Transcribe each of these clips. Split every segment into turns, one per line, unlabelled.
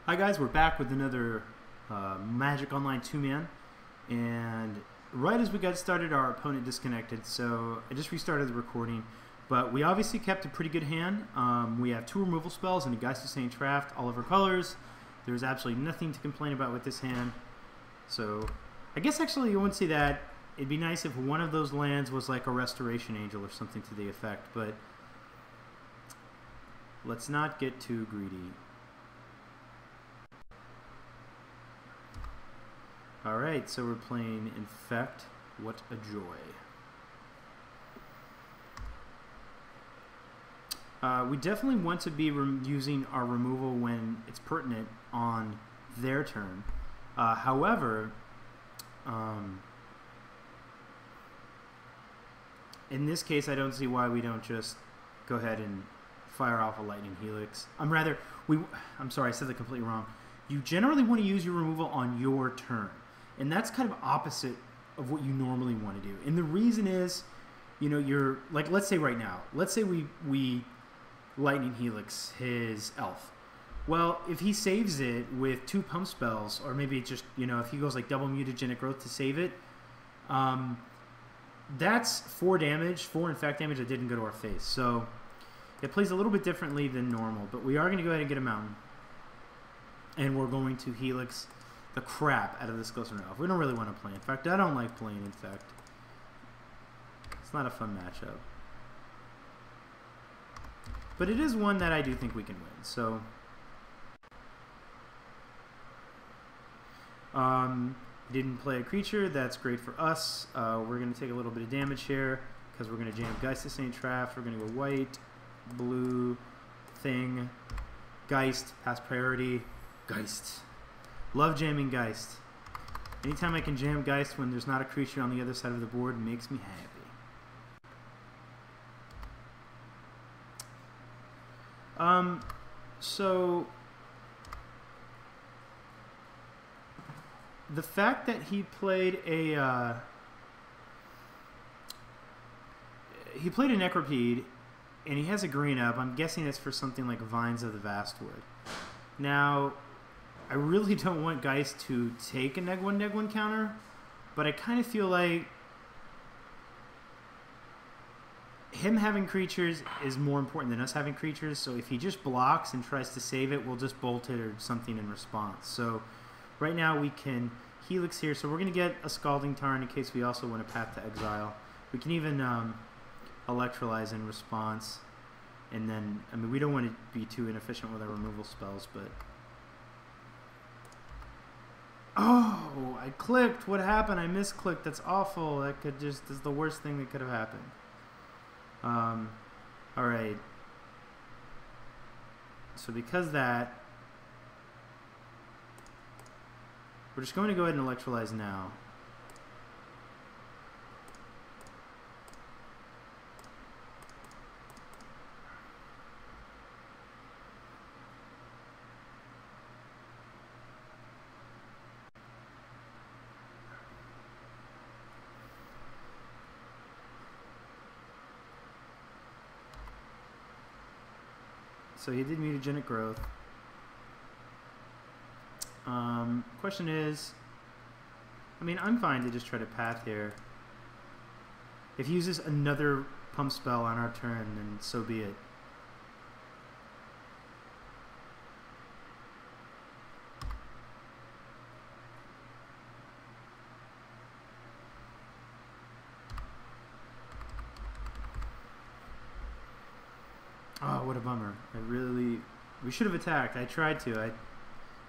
Hi guys, we're back with another Magic Online 2-man, and right as we got started our opponent disconnected, so I just restarted the recording, but we obviously kept a pretty good hand. We have 2 removal spells and a Geist of St. Traft, all of our colors. There's absolutely nothing to complain about with this hand, so I guess actually you wouldn't say that. It'd be nice if one of those lands was like a Restoration Angel or something to the effect, but let's not get too greedy. Alright, so we're playing Infect. What a joy. We definitely want to be using our removal when it's pertinent on their turn. However, in this case, I don't see why we don't just go ahead and fire off a Lightning Helix. I'm sorry, I said that completely wrong. You generally want to use your removal on your turn. And that's kind of opposite of what you normally want to do. And the reason is, you know, you're, like, let's say right now, let's say we Lightning Helix his elf. Well, if he saves it with 2 pump spells, or maybe just, you know, if he goes like double mutagenic growth to save it, that's 4 damage, 4 infect damage that didn't go to our face. So it plays a little bit differently than normal, but we are going to go ahead and get a mountain. And we're going to Helix the crap out of this Glistener Elf. We don't really want to play Infect. I don't like playing Infect. It's not a fun matchup. But it is one that I do think we can win. So, didn't play a creature. That's great for us. We're going to take a little bit of damage here because we're going to jam Geist of St. Traft. We're going to go white, blue, thing, Geist, pass priority, Geist. Love jamming Geist. Anytime I can jam Geist when there's not a creature on the other side of the board makes me happy. So the fact that he played a Necropede and he has a green up, I'm guessing it's for something like Vines of the Vastwood. Now, I really don't want Geist to take a neg1 counter, but I kind of feel like him having creatures is more important than us having creatures, so if he just blocks and tries to save it, we'll just bolt it or something in response. So right now we can Helix here, so we're going to get a Scalding Tarn in case we also want to path to Exile. We can even Electrolyze in response, and then, I mean, we don't want to be too inefficient with our removal spells, but... Oh, I clicked. What happened? I misclicked. That's awful. That could just is the worst thing that could have happened. All right. So because that, we're just going to go ahead and Electrolyze now. So he did mutagenic growth. Question is, I mean, I'm fine to just try to path here. If he uses another pump spell on our turn, then so be it. Oh, what a bummer. We should have attacked. I tried to. I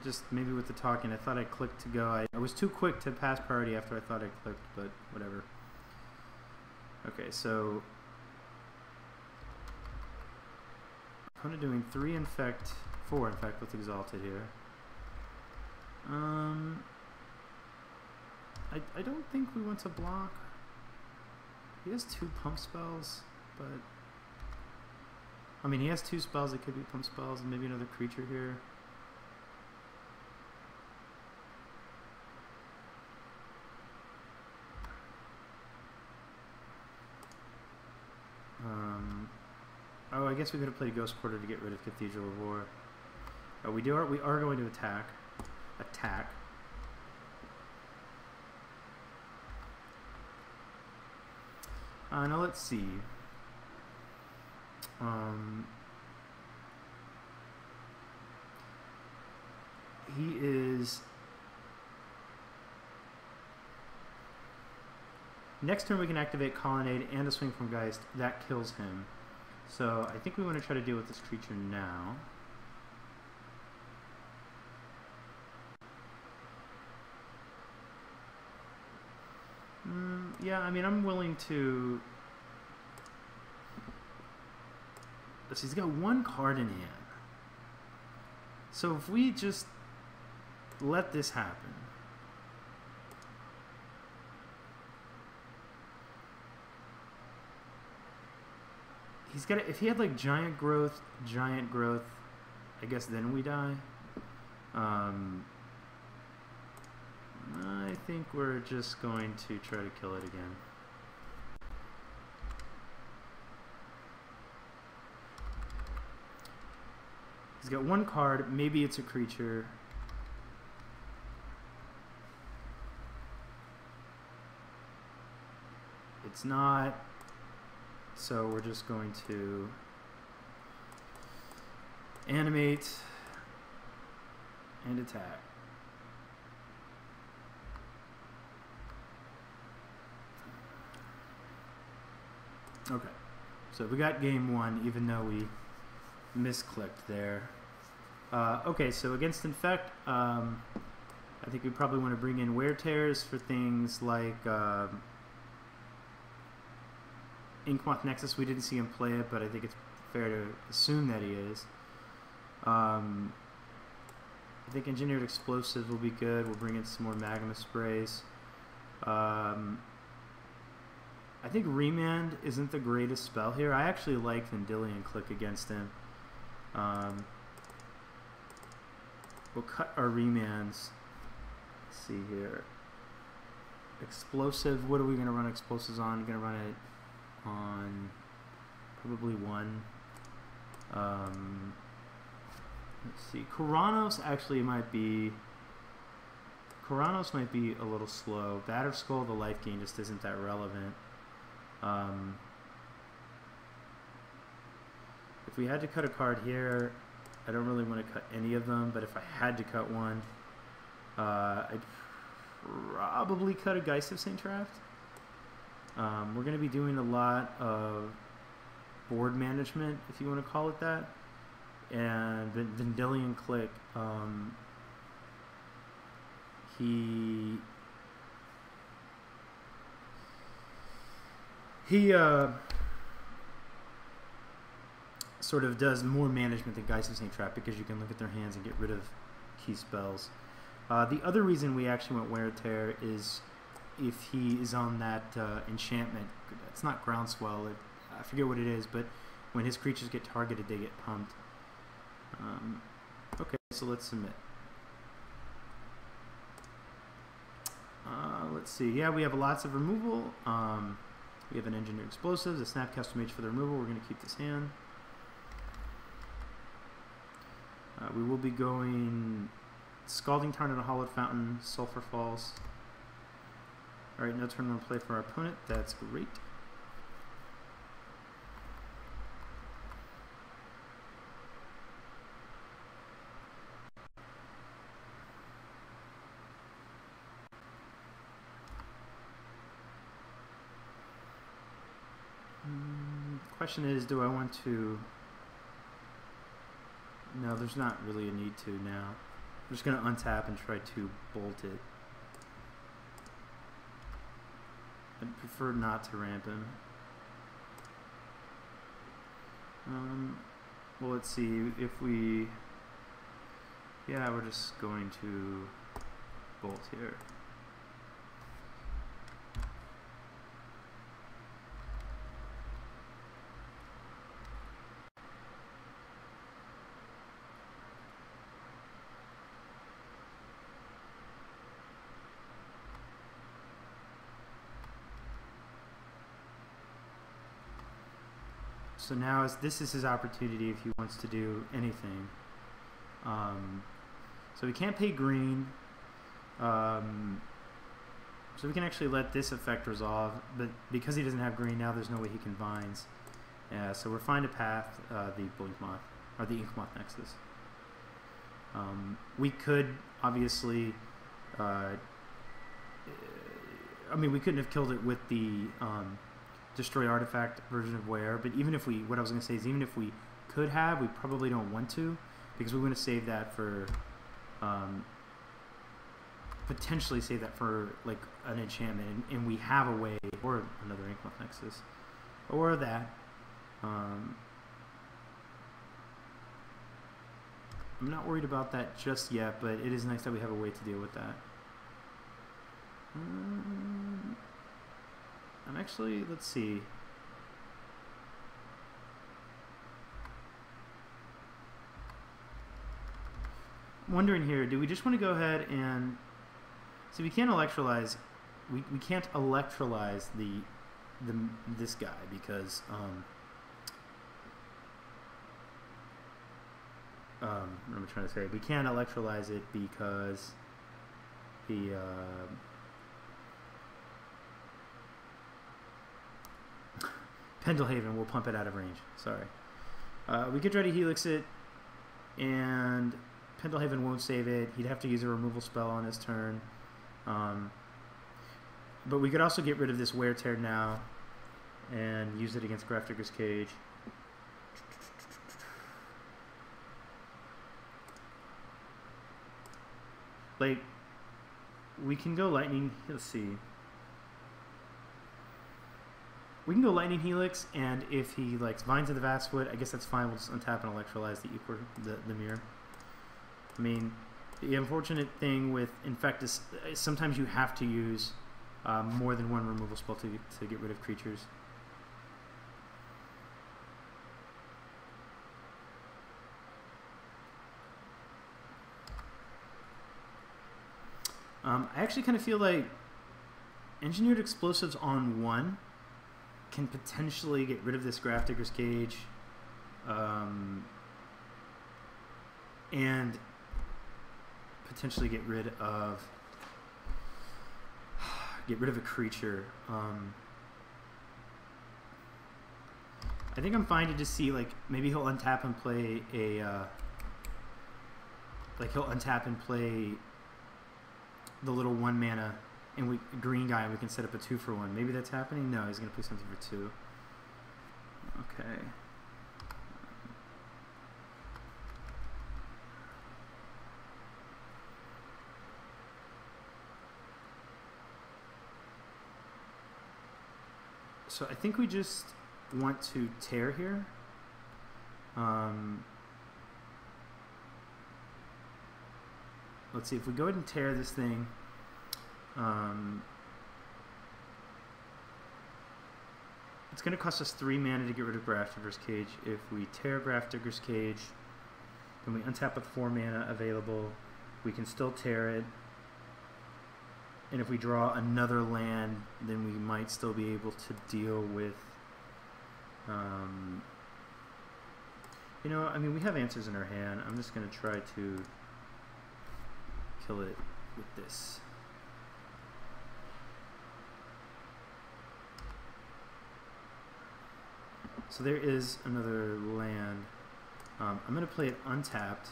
just, maybe with the talking, I thought I clicked to go. I was too quick to pass priority after I thought I clicked, but whatever. Okay, so I'm doing 4 Infect with Exalted here. I don't think we want to block. He has 2 pump spells, but... I mean, he has 2 spells that could be pump spells and maybe another creature here. Oh, I guess we could have played Ghost Quarter to get rid of Cathedral of War. Oh, we are going to attack. Attack. Now let's see. He is... Next turn we can activate Colonnade and a swing from Geist. That kills him. So I think we want to try to deal with this creature now. Yeah, I mean, I'm willing to... Let's see, he's got one card in hand. So if we just let this happen... He's got... If he had, like, giant growth, I guess then we die. I think we're just going to try to kill it again. He's got one card. Maybe it's a creature. It's not. So we're just going to animate and attack. Okay, so we got game one, even though we misclicked there. Okay, so against Infect, I think we probably want to bring in Wear Tears for things like Inkmoth Nexus. We didn't see him play it, but I think it's fair to assume that he is. I think Engineered Explosives will be good. We'll bring in some more Magma Sprays. I think Remand isn't the greatest spell here. I actually like Vendilion Clique against him. We'll cut our Remands. Let's see here. Explosive. What are we going to run explosives on? We're going to run it on probably one. Let's see. Keranos actually might be... Keranos might be a little slow. Batterskull, the life gain just isn't that relevant. If we had to cut a card here, I don't really want to cut any of them, but if I had to cut one, I'd probably cut a Geist of St. Traft. We're going to be doing a lot of board management, if you want to call it that, and Vendilion Clique, he sort of does more management than Geist of St. Traft because you can look at their hands and get rid of key spells. The other reason we actually went Wear Tear is if he is on that enchantment. It's not Groundswell. I forget what it is, but when his creatures get targeted, they get pumped. Okay, so let's submit. Let's see. Yeah, we have lots of removal. We have an Engineered Explosives, a Snapcaster Mage for the removal. We're going to keep this hand. We will be going Scalding Tarn and a Hallowed Fountain, Sulfur Falls. Alright, no turn 1 play for our opponent. That's great. Question is, do I want to... No, there's not really a need to now. I'm just going to untap and try to bolt it. I'd prefer not to ramp him. Well, let's see if we... Yeah, we're just going to bolt here. So now this is his opportunity if he wants to do anything. So we can't pay green. So we can actually let this effect resolve, but because he doesn't have green now, there's no way he can Vines. So we're fine to path the Blink Moth, or the Ink Moth Nexus. We could, obviously, I mean, we couldn't have killed it with the Destroy Artifact version of Wear, but even if we, what I was going to say is even if we could have, we probably don't want to, because we want to save that for, potentially save that for, like, an enchantment, and we have a way, or another Ink Moth Nexus, or that. I'm not worried about that just yet, but it is nice that we have a way to deal with that. I'm actually, let's see. I'm wondering here, do we just want to go ahead and see? We can't electrolyze. We can't electrolyze this guy because what am I trying to say? We can't electrolyze it because the Pendelhaven will pump it out of range. Sorry. We could try to Helix it, and Pendelhaven won't save it. He'd have to use a removal spell on his turn. But we could also get rid of this Wear Tear now and use it against Grafdigger's Cage. Like, we can go Lightning, let's see. We can go Lightning Helix, and if he, like, Vines of the Vastwood, I guess that's fine. We'll just untap and electrolyze the mirror. I mean, the unfortunate thing with Infect is sometimes you have to use more than one removal spell to get rid of creatures. I actually kind of feel like Engineered Explosives on 1 can potentially get rid of this Grafdigger's Cage, and potentially get rid of a creature. I think I'm fine to just see, like, maybe he'll untap and play a he'll untap and play the little 1 mana and green guy, and we can set up a 2-for-1. Maybe that's happening? No, he's gonna play something for 2. Okay. So I think we just want to tear here. Let's see, if we go ahead and tear this thing, it's going to cost us 3 mana to get rid of Grafdigger's Cage. If we tear Grafdigger's Cage, then we untap with 4 mana available. We can still tear it. And if we draw another land, then we might still be able to deal with, you know, I mean, we have answers in our hand. I'm just going to try to kill it with this. So there is another land. I'm going to play it untapped,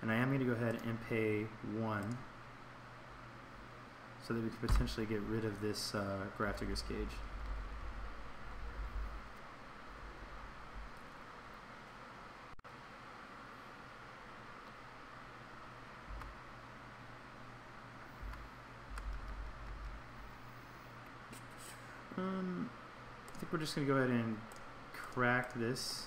and I am going to go ahead and pay 1 so that we could potentially get rid of this Grafdigger's Cage. I think we're just going to go ahead and crack this.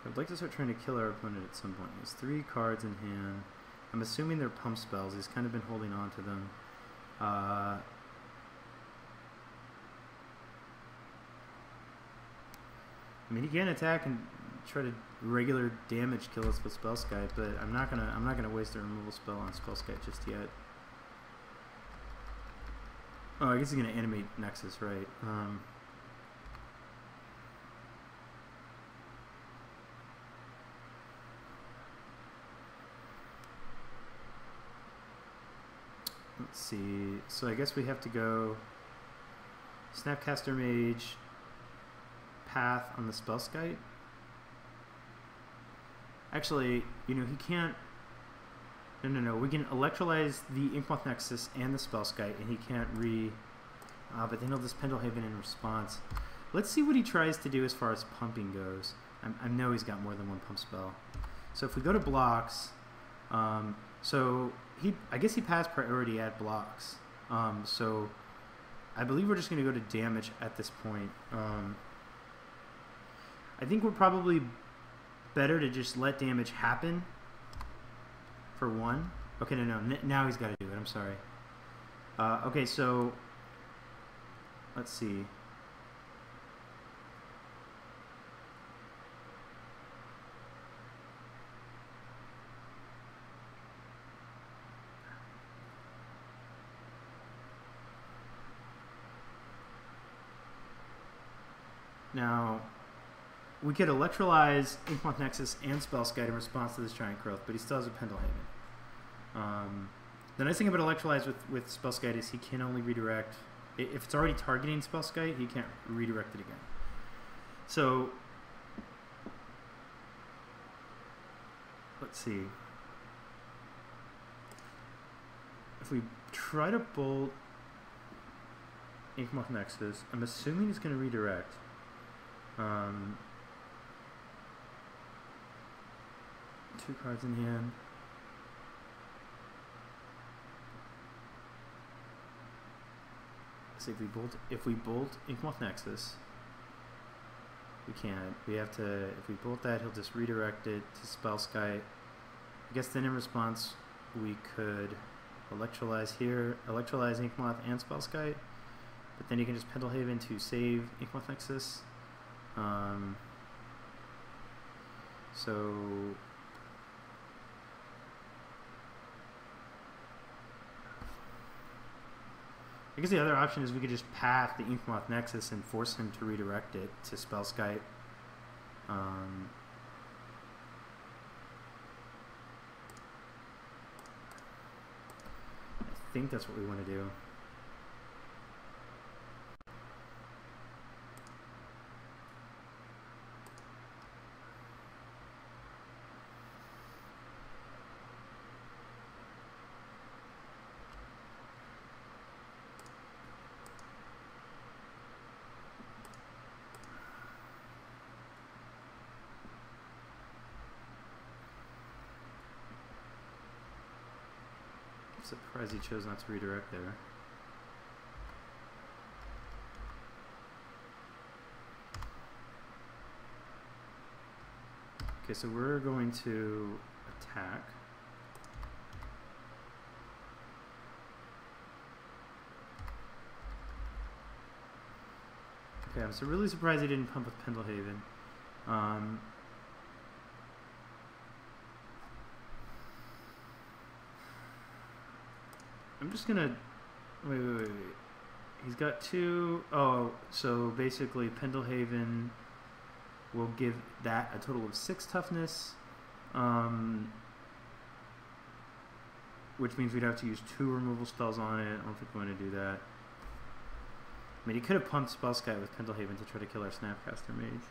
I'd like to start trying to kill our opponent at some point. He has 3 cards in hand. I'm assuming they're pump spells. He's kind of been holding on to them. I mean, he can attack and try to regular damage kill us with Spellskite, but I'm not gonna waste a removal spell on Spellskite just yet. Oh, I guess he's gonna animate Nexus, right? Let's see. So I guess we have to go Snapcaster Mage, Path on the Spellskite. Actually, you know, he can't. No. We can Electrolyze the Inkmoth Nexus and the Spellskite, and he can't but then he'll just Pendlehaven in response. Let's see what he tries to do as far as pumping goes. I know he's got more than one pump spell. So if we go to blocks, I guess he passed priority at blocks. So I believe we're just going to go to damage at this point. I think we're probably better to just let damage happen for one. Okay, no. Now he's got to do it. I'm sorry. Okay, so let's see. Now, we could Electrolyze Inkmoth Nexus and Spellskite in response to this Giant Growth, but he still has a Pendlehaven. The nice thing about Electrolyze with Spellskite is he can only redirect. If it's already targeting Spellskite, he can't redirect it again. So, let's see. If we try to bolt Inkmoth Nexus, I'm assuming he's going to redirect. 2 cards in hand. So if we bolt Inkmoth Nexus, we can't. We have to. If we bolt that, he'll just redirect it to Spellskite. I guess then in response, we could Electrolyze here, Electrolyze Inkmoth and Spellskite, but then you can just Pendlehaven to save Inkmoth Nexus. So I guess the other option is we could just path the Inkmoth Nexus and force him to redirect it to Spellskite. I think that's what we want to do. Surprised he chose not to redirect there. Okay, so we're going to attack. Okay, I'm so really surprised he didn't pump with Pendlehaven. I'm just gonna wait. He's got 2. Oh, so basically Pendlehaven will give that a total of 6 toughness, which means we'd have to use 2 removal spells on it. I don't think we want to do that. I mean, he could have pumped Spellskite with Pendlehaven to try to kill our Snapcaster Mage.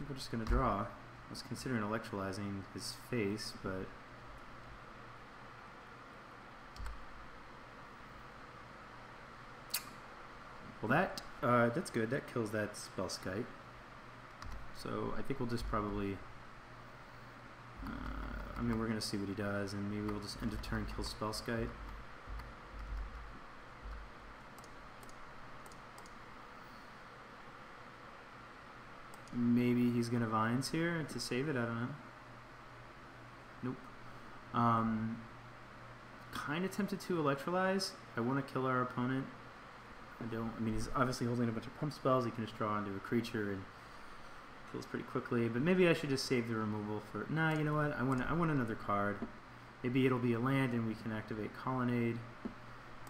We're just going to draw. I was considering electrolyzing his face, but well, that's good. That kills that Spellskite. So I think we'll just probably I mean, we're going to see what he does, and maybe we'll just end of turn kill Spellskite. Maybe he's going to Vines here to save it, I don't know. Nope. Kind of tempted to Electrolyze. I want to kill our opponent. I mean, he's obviously holding a bunch of pump spells. He can just draw onto a creature and kills pretty quickly. But maybe I should just save the removal for... Nah, you know what? I want another card. Maybe it'll be a land and we can activate Colonnade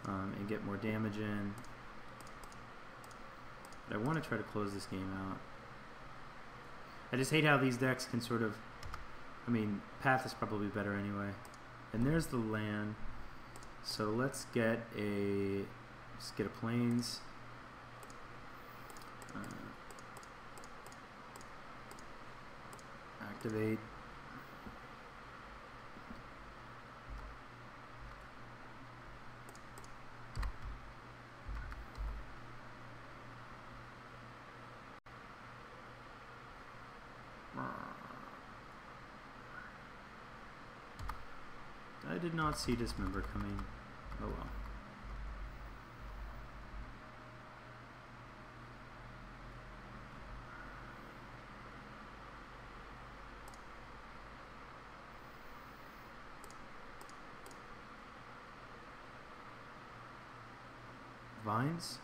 and get more damage in. But I want to try to close this game out. I just hate how these decks can sort of... I mean, Path is probably better anyway. And there's the land. So let's get a... Just get a Plains. Activate. I did not see Dismember coming. Oh well. Vines?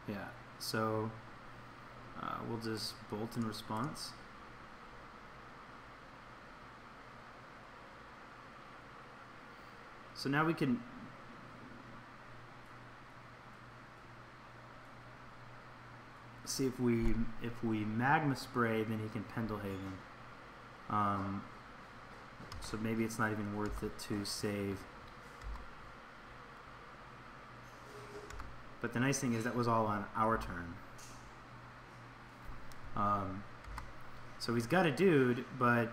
Yeah, so we'll just bolt in response. So now we can see if we Magma Spray, then he can Pendelhaven. So maybe it's not even worth it to save. But the nice thing is that was all on our turn. So he's got a dude, but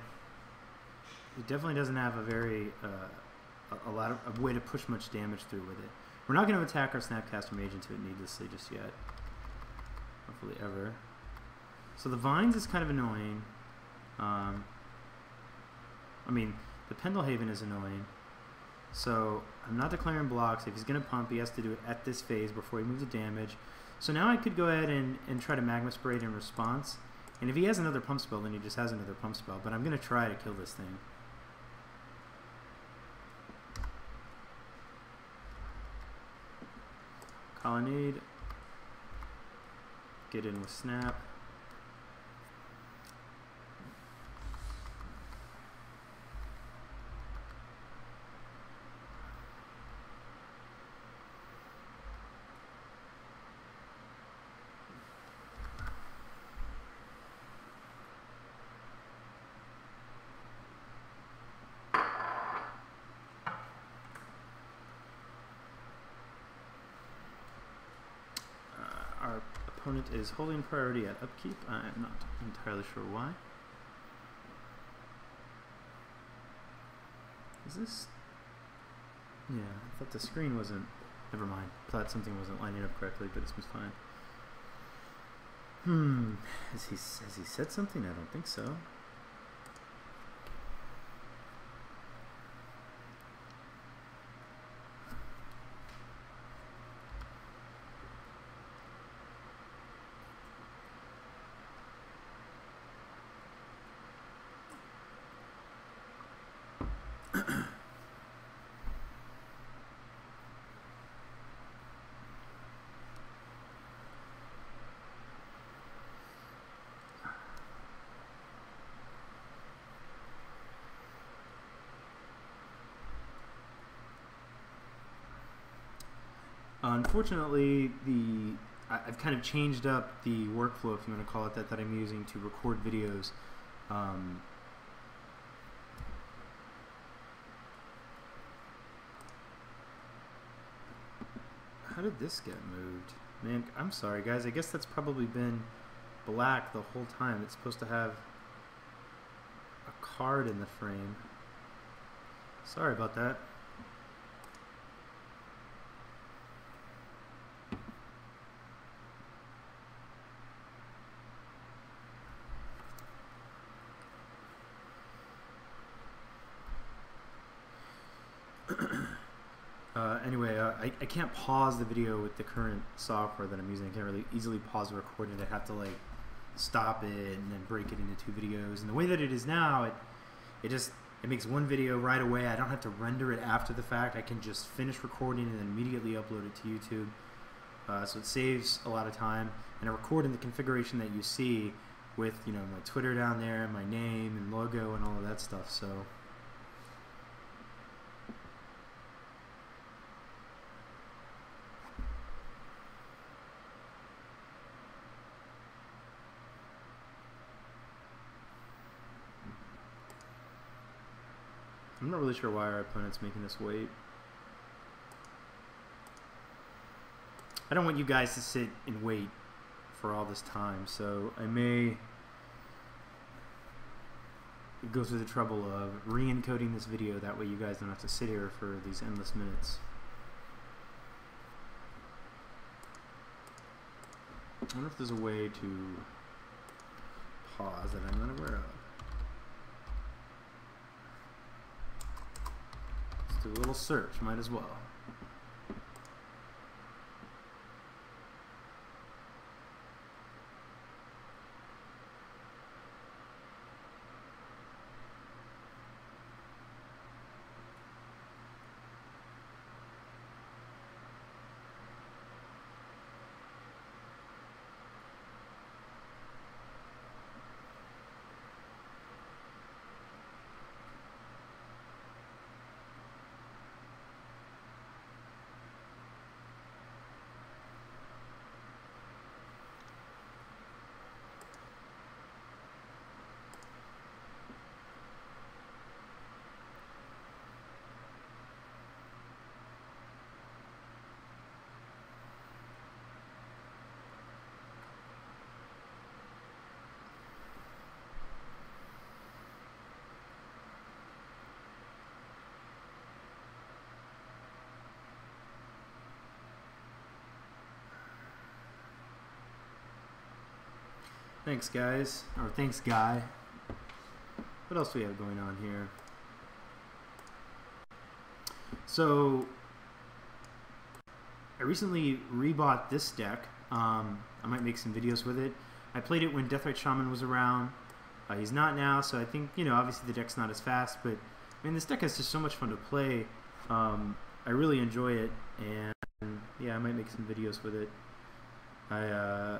he definitely doesn't have a very a way to push much damage through with it. We're not going to attack our Snapcaster Mage into it needlessly just yet. Hopefully ever. So the Vines is kind of annoying. I mean, the Pendelhaven is annoying. So I'm not declaring blocks. If he's going to pump, he has to do it at this phase before he moves the damage. So now I could go ahead and try to Magma Spray it in response. And if he has another pump spell, then he just has another pump spell. But I'm going to try to kill this thing. Colonnade. Get in with Snap. Opponent is holding priority at upkeep. I'm not entirely sure why. Is this... Yeah, I thought the screen wasn't... Never mind. I thought something wasn't lining up correctly, but this was fine. Has he said something? I don't think so. Unfortunately, I've kind of changed up the workflow, if you want to call it that I'm using to record videos. How did this get moved? Man, I'm sorry, guys. I guess that's probably been black the whole time. It's supposed to have a card in the frame. Sorry about that. I can't pause the video with the current software that I'm using. I can't really easily pause the recording. I have to like stop it and then break it into 2 videos. And the way that it is now, it makes one video right away. I don't have to render it after the fact. I can just finish recording and then immediately upload it to YouTube. So it saves a lot of time. And I record in the configuration that you see with, you know, my Twitter down there, my name and logo and all of that stuff. So I'm not really sure why our opponent's making us wait. I don't want you guys to sit and wait for all this time, so I may go through the trouble of re-encoding this video. That way you guys don't have to sit here for these endless minutes. I wonder if there's a way to pause that I'm not aware of. Let's do a little search, might as well. Thanks, guys. Or thanks, guy. What else do we have going on here? So, I recently rebought this deck. I might make some videos with it. I played it when Deathrite Shaman was around. He's not now, so I think, you know, obviously the deck's not as fast, but, I mean, this deck is just so much fun to play. I really enjoy it, and, yeah, I might make some videos with it. I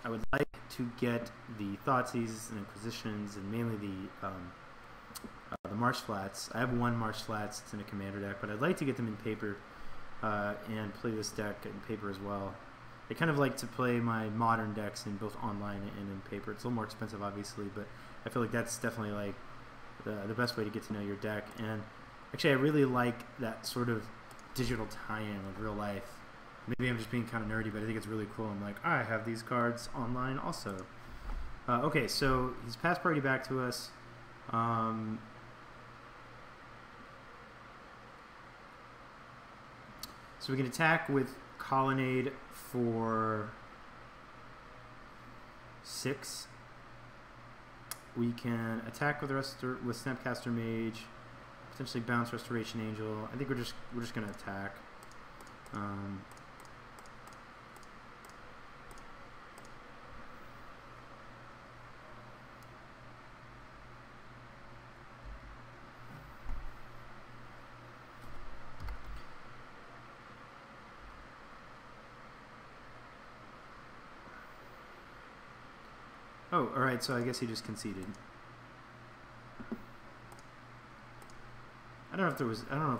would like to get the Thoughtseize and Inquisitions and mainly the Marsh Flats. I have 1 Marsh Flats. It's in a commander deck, but I'd like to get them in paper and play this deck in paper as well. I kind of like to play my modern decks in both online and in paper. It's a little more expensive, obviously, but I feel like that's definitely like the best way to get to know your deck. And actually, I really like that sort of digital tie-in with real life. Maybe I'm just being kind of nerdy, but I think it's really cool. I'm like, I have these cards online also. Okay, so he's passed priority back to us. So we can attack with Colonnade for 6. We can attack with Snapcaster Mage, potentially bounce Restoration Angel. I think we're just gonna attack. Oh, all right. So I guess he just conceded. I don't know if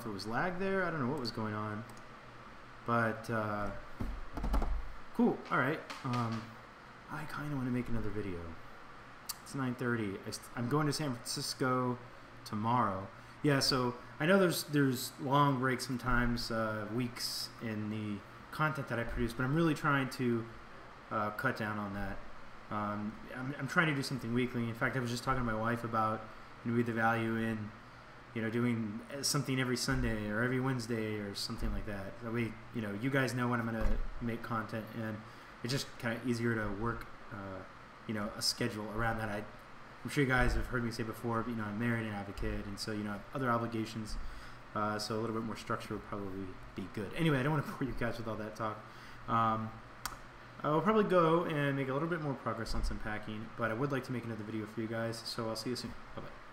there was lag there. I don't know what was going on, but cool. All right. I kind of want to make another video. It's 9:30. I'm going to San Francisco tomorrow. Yeah. So I know there's long breaks sometimes, weeks in the content that I produce, but I'm really trying to cut down on that. I'm trying to do something weekly. In fact, I was just talking to my wife about, you know, the value in, you know, doing something every Sunday or every Wednesday or something like that. That way, you know, you guys know when I'm going to make content, and it's just kind of easier to work, you know, a schedule around that. I'm sure you guys have heard me say before, but, you know, I'm married and I have a kid, and so, you know, I have other obligations So a little bit more structure would probably be good. Anyway, I don't want to bore you guys with all that talk. I'll probably go and make a little bit more progress on some packing, but I would like to make another video for you guys, so I'll see you soon. Bye-bye.